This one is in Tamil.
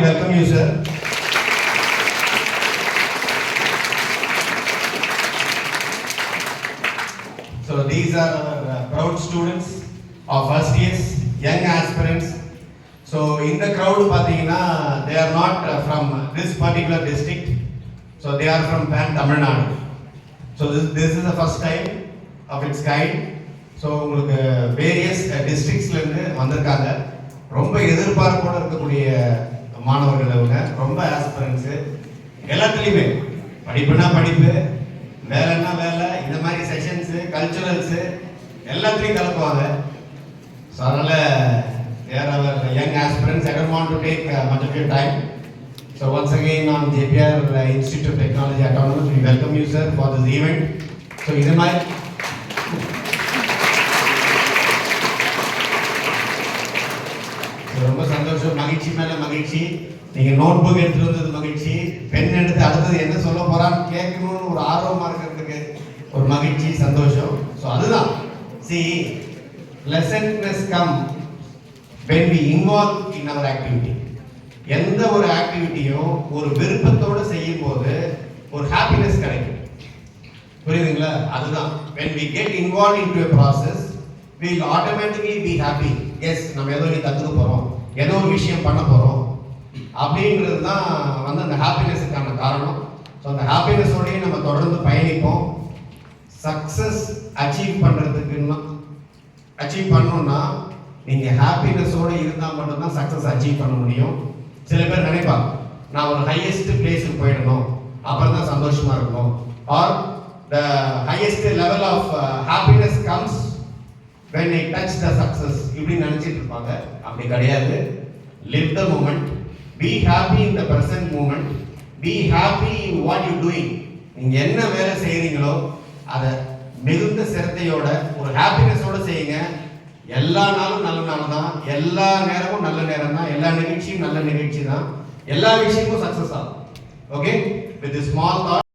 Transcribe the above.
warmly welcome you, sir. So these are our proud students of first years, young aspirants. So in the crowd, pathina, they are not from this particular district. So they are from Pan Tamil Nadu. So this is the first time of its kind. So உங்களுக்கு வேரியஸ் டிஸ்ட்ரிக்ட்ஸ்ல இருந்து வந்திருக்காங்க. ரொம்ப எதிர்பார்ப்போட இருக்கக்கூடிய மாணவர்கள் அவங்க, ரொம்ப ஆஸ்பிரன்ஸ். எல்லாத்துலேயுமே படிப்புனா படிப்பு, வேலைன்னா வேலை, இந்த மாதிரி செஷன்ஸு, கல்ச்சுரல்ஸு எல்லாத்துலேயும் கலக்குவாங்க. ஸோ அதனால் they're our young aspirants. I don't want to take much of your time. So once again on JPR Institute of Technology Autonomous, we welcome you, sir, for this event. So இது மாதிரி ரொம்ப சந்தோஷம், மகிழ்ச்சி மேல மகிழ்ச்சி. நீங்க நோட் புக் எடுத்துட்டு வந்தது மகிழ்ச்சி, பென் எடுத்து அடுத்தது என்ன சொல்ல போறான்னு கேட்கணும்னு ஒரு ஆர்வமா இருக்கிறதுக்கு ஒரு மகிழ்ச்சி, சந்தோஷம். ஸோ அதுதான் see pleasantness come when we involve in our activity. எந்த ஒரு ஆக்டிவிட்டியும் ஒரு விருப்பத்தோடு செய்யும் போது ஒரு ஹாப்பினஸ் கிடைக்கும். புரியுதுங்களா? அதுதான் when we get involved into a process we will automatically be happy. Yes, நம்ம ஏதோ கற்றுக்க போகிறோம், ஏதோ ஒரு விஷயம் பண்ண போகிறோம் அப்படின்றது தான் வந்து அந்த ஹாப்பினஸுக்கான காரணம். ஸோ அந்த ஹாப்பினஸோடையே நம்ம தொடர்ந்து பயணிப்போம். சக்ஸஸ் அச்சீவ் பண்ணணும்னா நீங்கள் ஹாப்பினஸோடு இருந்தால் மட்டும்தான் சக்ஸஸ் அச்சீவ் பண்ண முடியும். சில பேர் நினைப்பாங்க, நான் ஒரு ஹையஸ்ட் பிளேஸுக்கு போயிடணும், அப்புறம் தான் சந்தோஷமாக இருக்கணும். Are the highest level of happiness comes when I touch the success, இப்படி நினைச்சிட்டு இருப்பாங்க. அப்படி கிடையாது. Live the moment, be happy in the present moment, be happy in what you doing. நீங்க என்ன வேலை செய்றீங்களோ அதை மிகுந்த சிரத்தையோட ஒரு ஹாப்பினஸோட செய்யுங்க. எல்லா நாளும் நல்ல நாள் தான், எல்லா நேரமும் நல்ல நேரம் தான், எல்லா நிகழ்ச்சியும் நல்ல நிகழ்ச்சி தான், எல்லா விஷயமும் சக்சஸ் ஆகும். Okay, with small thought